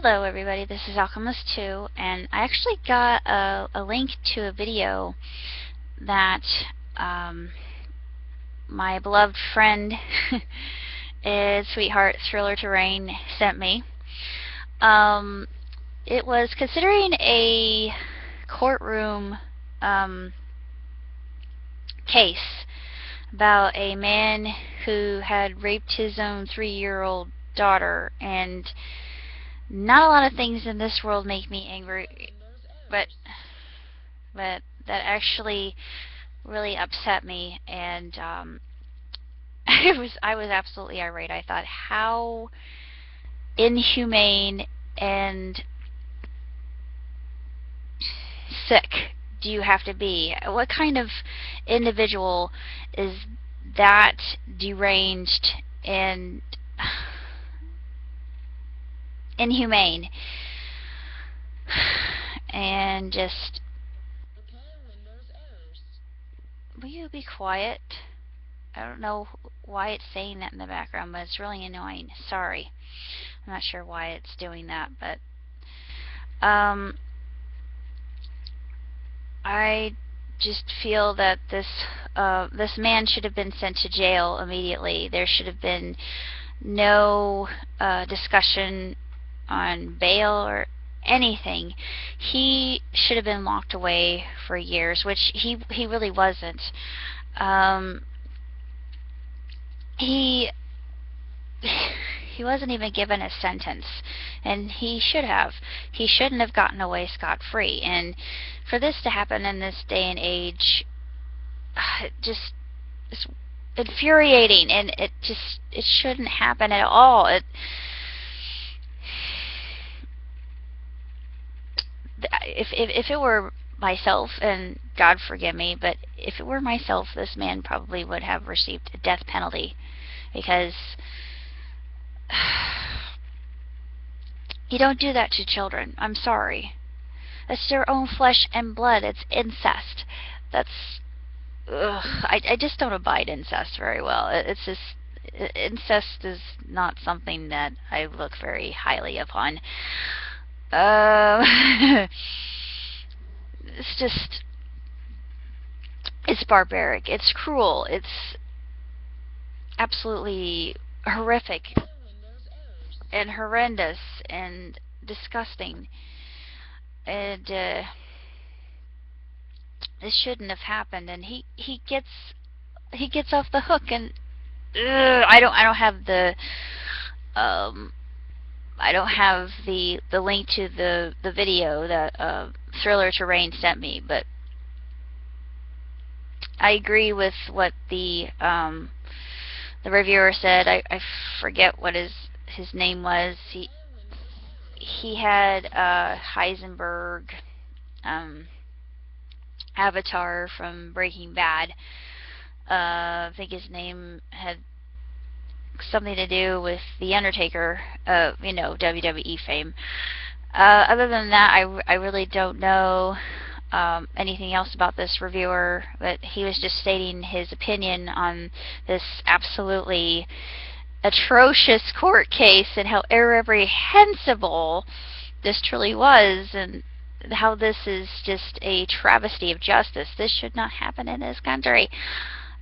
Hello everybody, this is Alchemist2, and I actually got a link to a video that um, my beloved friend is Sweetheart Thriller Terrain sent me. It was considering a courtroom case about a man who had raped his own 3-year-old daughter, and not a lot of things in this world make me angry, but that actually really upset me, and I was absolutely irate. I thought, how inhumane and sick do you have to be? What kind of individual is that deranged and inhumane? And just, will you be quiet? I don't know why it's saying that in the background, but it's really annoying. Sorry. I'm not sure why it's doing that, but I just feel that this man should have been sent to jail immediately. There should have been no discussion on bail or anything. He should have been locked away for years, which he really wasn't. He wasn't even given a sentence, and he should have. He shouldn't have gotten away scot-free. And for this to happen in this day and age, it's infuriating, and it shouldn't happen at all. If it were myself, and God forgive me, but if it were myself, this man probably would have received a death penalty, because you don't do that to children. I'm sorry. It's their own flesh and blood. It's incest. That's, I just don't abide incest very well. It's just, incest is not something that I look very highly upon. It's just, it's barbaric. It's cruel. It's absolutely horrific and horrendous and disgusting. And this shouldn't have happened. And he gets off the hook. And I don't have the link to the video that Thriller Terrain sent me, but I agree with what the reviewer said. I forget what his name was. He had Heisenberg avatar from Breaking Bad. I think his name had something to do with the Undertaker, WWE fame. Other than that, I really don't know anything else about this reviewer, but he was just stating his opinion on this absolutely atrocious court case, and how irreprehensible this truly was, and how this is just a travesty of justice. This should not happen in this country.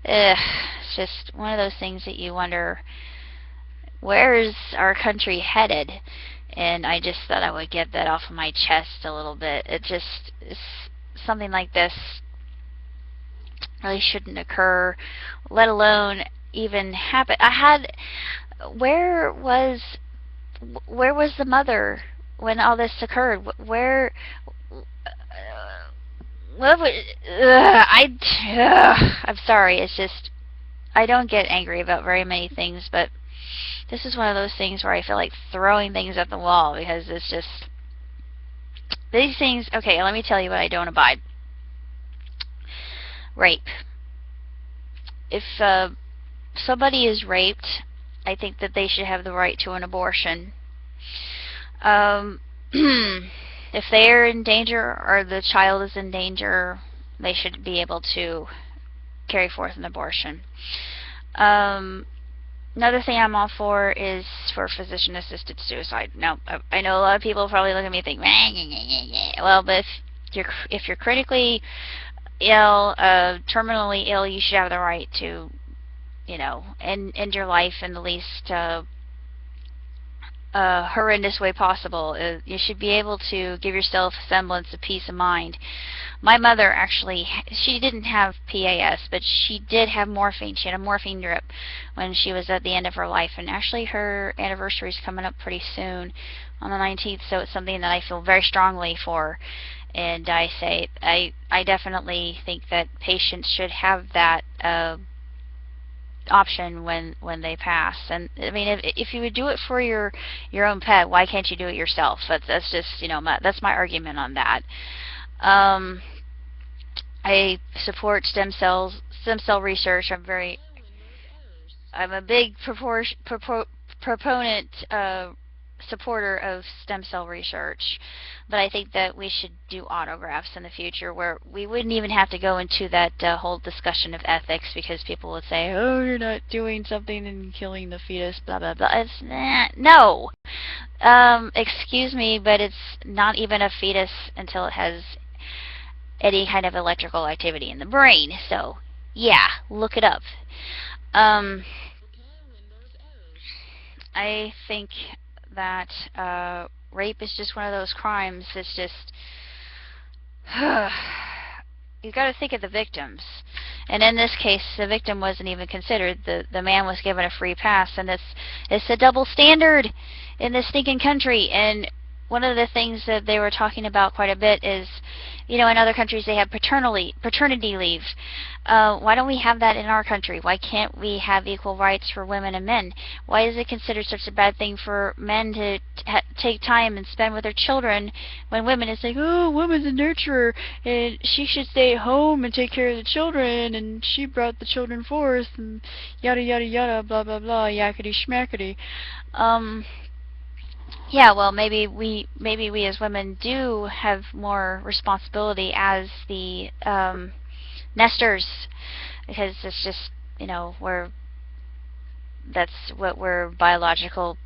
It's just one of those things that you wonder, where's our country headed? And I just thought I would get that off of my chest a little bit. Something like this really shouldn't occur, let alone even happen. Where was the mother when all this occurred? I'm sorry. It's just, I don't get angry about very many things, but this is one of those things where I feel like throwing things at the wall, because it's just, these things. Okay, let me tell you what I don't abide. Rape. If somebody is raped, I think that they should have the right to an abortion. If they are in danger, or the child is in danger, they should be able to carry forth an abortion. Another thing I'm all for is for physician-assisted suicide. Now, I know a lot of people probably look at me and think, well, but if you're critically ill, terminally ill, you should have the right to, end your life in the least horrendous way possible. You should be able to give yourself a semblance of peace of mind. My mother actually, she didn't have PAS, but she did have morphine. She had a morphine drip when she was at the end of her life, and actually her anniversary is coming up pretty soon on the 19th, so it's something that I feel very strongly for. And I definitely think that patients should have that option when they pass. And I mean, if you would do it for your own pet, why can't you do it yourself? That's just that's my argument on that. Um, I support stem cell research. I'm a big proponent, supporter of stem cell research, but I think that we should do autografts in the future where we wouldn't even have to go into that whole discussion of ethics, because people would say, oh, you're not doing something and killing the fetus, blah, blah, blah. No. Excuse me, but it's not even a fetus until it has any kind of electrical activity in the brain. So, yeah, look it up. Um, I think that rape is just one of those crimes that's just you've got to think of the victims. And in this case, the victim wasn't even considered. The man was given a free pass, and it's a double standard in this stinking country. And one of the things that they were talking about quite a bit is, in other countries they have paternity leave. Why don't we have that in our country? Why can't we have equal rights for women and men? Why is it considered such a bad thing for men to take time and spend with their children, when women is like, oh, woman's a nurturer and she should stay at home and take care of the children, and she brought the children forth, and yada yada yada, blah blah blah, yakety schmackety. Yeah, well, maybe we as women do have more responsibility as the nesters, because it's just that's what we're biologically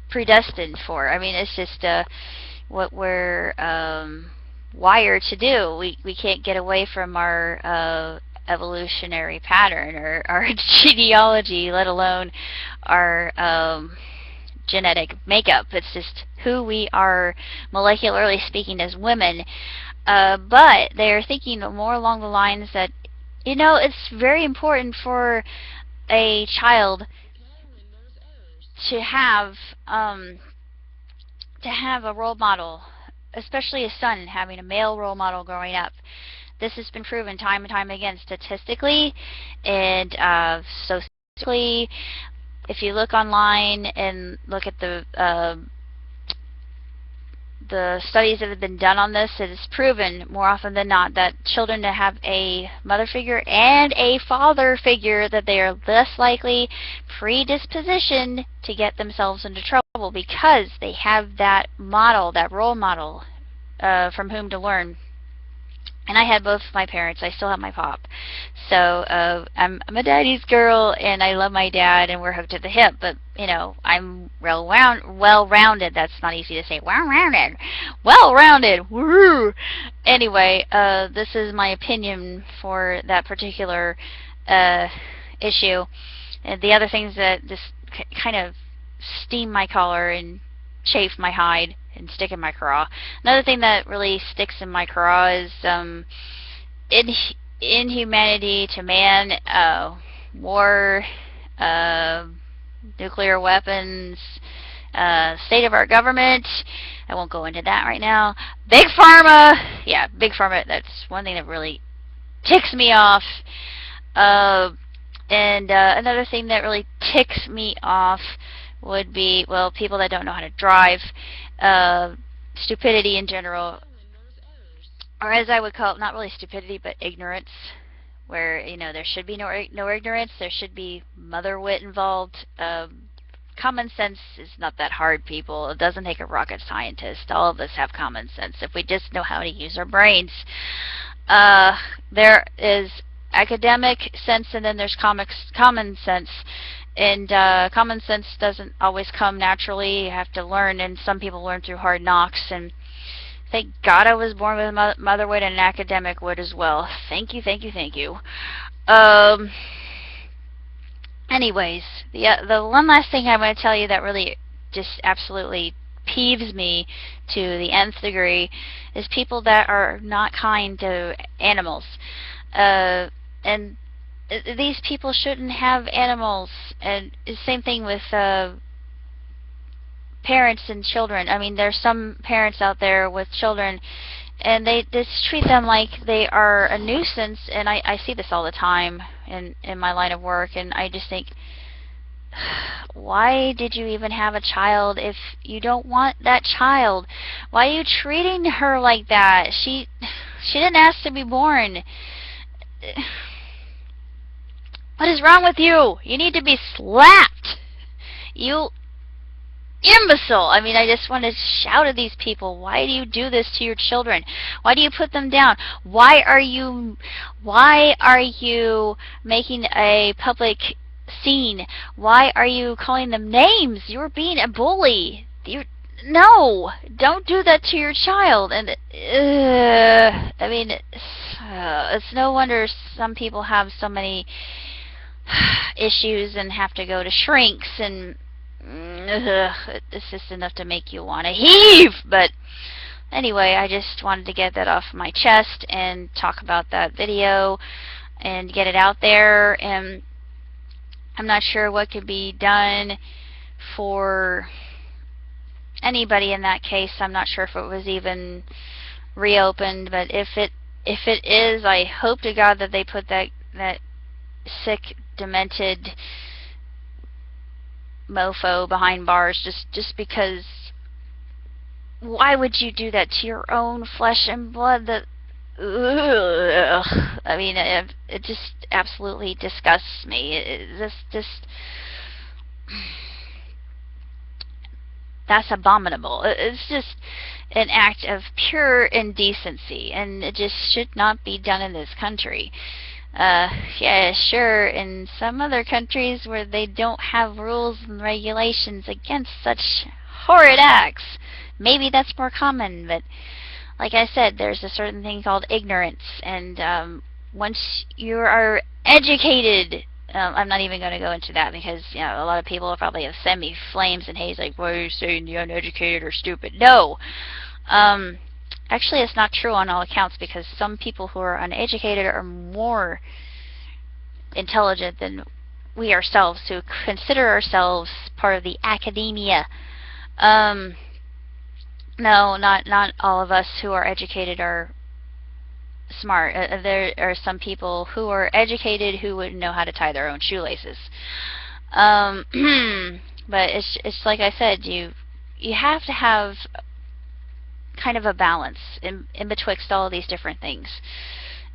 predestined for. I mean, it's just what we're wired to do. We can't get away from our evolutionary pattern or our genealogy, let alone our genetic makeup. It's just who we are molecularly speaking as women. But they're thinking more along the lines that, it's very important for a child to have a role model, especially a son, having a male role model growing up. This has been proven time and time again, statistically and socially. If you look online and look at the studies that have been done on this, it is proven more often than not that children that have a mother figure and a father figure, that they are less likely predispositioned to get themselves into trouble, because they have that model, that role model, from whom to learn. And I had both my parents. I still have my pop. So I'm a daddy's girl, and I love my dad, and we're hooked at the hip. But I'm well-rounded. That's not easy to say. Well-rounded. Well-rounded. Woo! Anyway, this is my opinion for that particular issue. And the other things that just kind of steam my collar and chafe my hide and stick in my craw. Another thing that really sticks in my craw is inhumanity to man, war, nuclear weapons, state of our government. I won't go into that right now. Big Pharma. Yeah, Big Pharma. That's one thing that really ticks me off. And another thing that really ticks me off would be, well, people that don't know how to drive, stupidity in general, or as I would call it, not really stupidity, but ignorance, where, there should be no ignorance, there should be mother wit involved. Common sense is not that hard, people. It doesn't take a rocket scientist. All of us have common sense if we just know how to use our brains. Uh, there is academic sense, and then there's common sense. And common sense doesn't always come naturally. You have to learn, and some people learn through hard knocks. And thank God I was born with a mother would and an academic would as well. Thank you, thank you, thank you. Um, Anyways, the one last thing I want to tell you that really just absolutely peeves me to the nth degree is people that are not kind to animals. And these people shouldn't have animals. And the same thing with parents and children. I mean, there's some parents out there with children, and they just treat them like they are a nuisance. And I see this all the time in my line of work, and I just think, why did you even have a child if you don't want that child? Why are you treating her like that? She didn't ask to be born. What is wrong with you? You need to be slapped. You imbecile. I mean, I just want to shout at these people. Why do you do this to your children? Why do you put them down? Why are you making a public scene? Why are you calling them names? You're being a bully. No, don't do that to your child. And I mean, it's no wonder some people have so many issues and have to go to shrinks, and it's just enough to make you want to heave. But anyway, I just wanted to get that off my chest and talk about that video and get it out there. And I'm not sure what could be done for anybody in that case. I'm not sure if it was even reopened, but if it is, I hope to God that they put that sick, demented mofo behind bars, just because why would you do that to your own flesh and blood? I mean, it just absolutely disgusts me. That's abominable. It's just an act of pure indecency, and it just should not be done in this country. Yeah, sure, in some other countries where they don't have rules and regulations against such horrid acts, maybe that's more common. But like I said, there's a certain thing called ignorance, and once you are educated, I'm not even going to go into that, because a lot of people will probably have sent me flames and haze like, why are you saying the uneducated are stupid? No. Actually, it's not true on all accounts, because some people who are uneducated are more intelligent than we ourselves, who consider ourselves part of the academia. No, not all of us who are educated are smart. There are some people who are educated who wouldn't know how to tie their own shoelaces. But it's like I said, you have to have kind of a balance in betwixt all of these different things.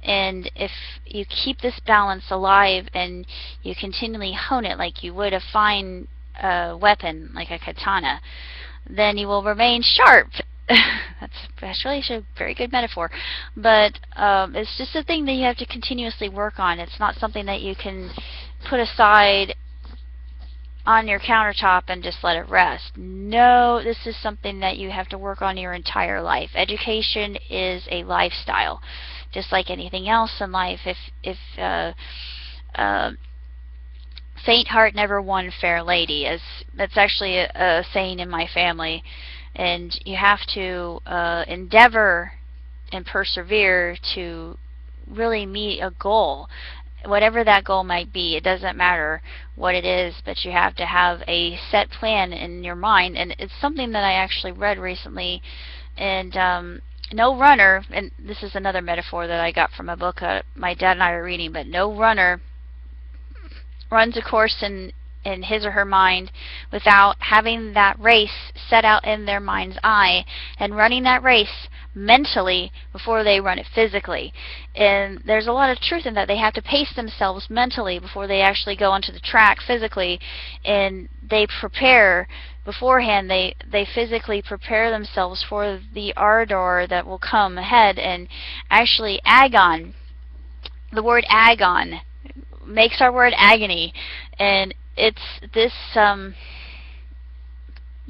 And if you keep this balance alive and you continually hone it like you would a fine weapon like a katana, then you will remain sharp. That's really a very good metaphor. But it's just a thing that you have to continuously work on. It's not something that you can put aside on your countertop and just let it rest. No, this is something that you have to work on your entire life. Education is a lifestyle, just like anything else in life. If faint heart never won fair lady, as that's actually a saying in my family. And you have to endeavor and persevere to really meet a goal. Whatever that goal might be, it doesn't matter what it is, but you have to have a set plan in your mind. And it's something that I actually read recently. And no runner, and this is another metaphor that I got from a book my dad and I are reading, but no runner runs a course in his or her mind without having that race set out in their mind's eye and running that race mentally before they run it physically. And there's a lot of truth in that. They have to pace themselves mentally before they actually go onto the track physically, and they prepare beforehand. They physically prepare themselves for the ardor that will come ahead, and actually agon, the word agon makes our word agony, and it's this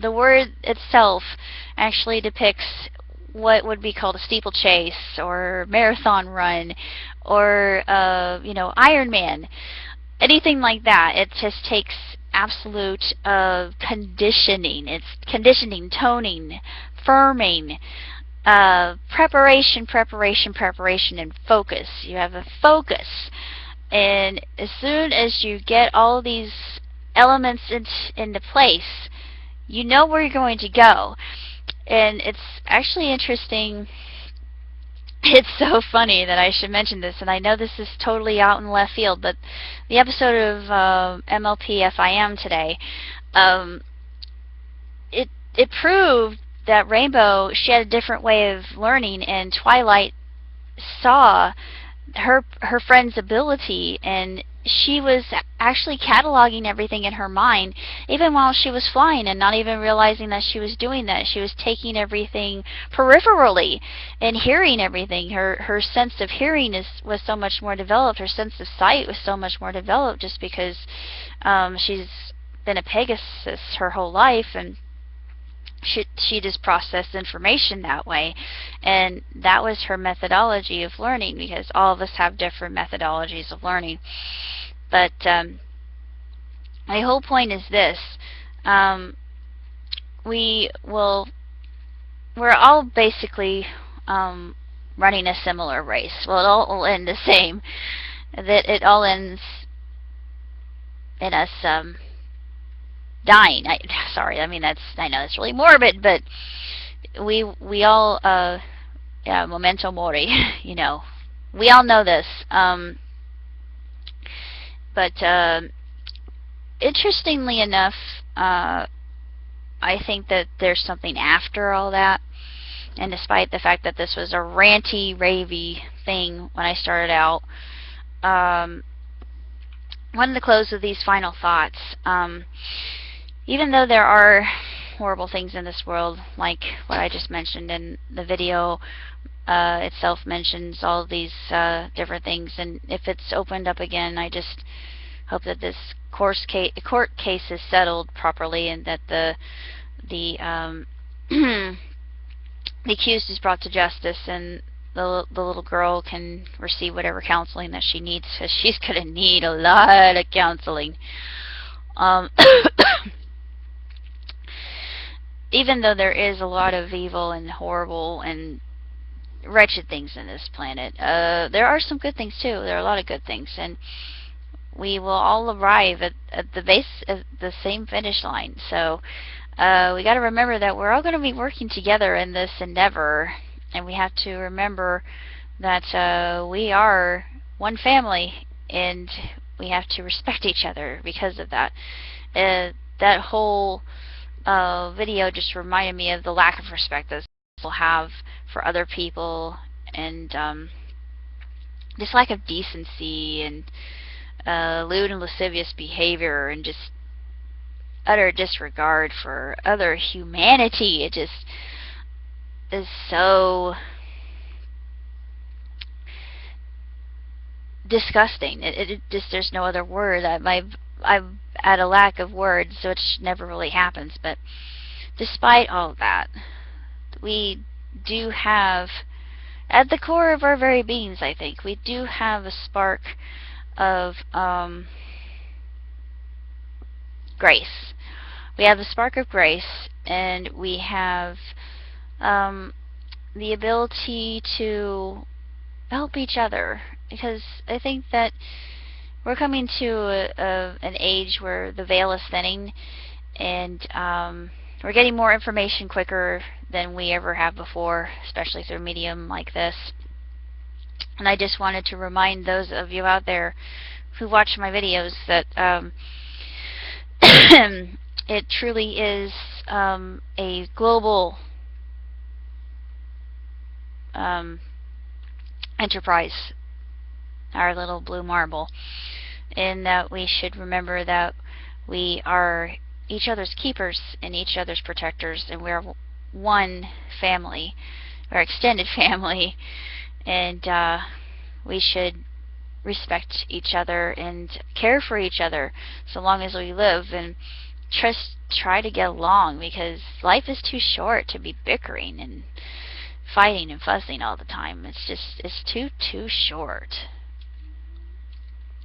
the word itself actually depicts what would be called a steeplechase or marathon run, or Iron Man, anything like that. It just takes absolute conditioning. It's conditioning, toning, firming, preparation, preparation, preparation, and focus. You have a focus, and as soon as you get all these elements into place, you know where you're going to go. And it's actually interesting. It's so funny that I should mention this, and I know this is totally out in left field, but the episode of MLP FIM today, it proved that Rainbow, she had a different way of learning, and Twilight saw her friend's ability, and she was actually cataloging everything in her mind even while she was flying, and not even realizing that she was doing that. She was taking everything peripherally and hearing everything. Her sense of hearing was so much more developed. Her sense of sight was so much more developed, just because she's been a Pegasus her whole life, and she just processed information that way, and that was her methodology of learning, because all of us have different methodologies of learning. But my whole point is this: we're all basically running a similar race. Well, it all will end the same. That it all ends in us dying. Sorry, I mean I know that's really morbid, but we all yeah, memento mori. We all know this. But interestingly enough, I think that there's something after all that. And despite the fact that this was a ranty, ravey thing when I started out, wanted to close with these final thoughts. Even though there are horrible things in this world, like what I just mentioned, and the video itself mentions all of these different things, and if it's opened up again, I just hope that this court case is settled properly, and that the the accused is brought to justice, and the little girl can receive whatever counseling that she needs, because she's going to need a lot of counseling. Even though there is a lot of evil and horrible and wretched things in this planet, there are some good things too. There are a lot of good things, and we will all arrive at the same finish line. So we got to remember that we're all going to be working together in this endeavor, and we have to remember that we are one family, and we have to respect each other because of that. That whole video just reminded me of the lack of respect that people have for other people, and this lack of decency, and lewd and lascivious behavior, and just utter disregard for other humanity. It just is so disgusting. It just, there's no other word. I'm at a lack of words, which never really happens. But despite all of that, we do have, at the core of our very beings, I think, we do have a spark of grace. We have the spark of grace, and we have the ability to help each other, because I think that we're coming to an age where the veil is thinning, and we're getting more information quicker than we ever have before, especially through a medium like this. And I just wanted to remind those of you out there who watch my videos that it truly is a global enterprise, our little blue marble, and that we should remember that we are each other's keepers and each other's protectors, and we're one family, or extended family, and we should respect each other and care for each other so long as we live, and just try to get along, because life is too short to be bickering and fighting and fussing all the time. It's too short.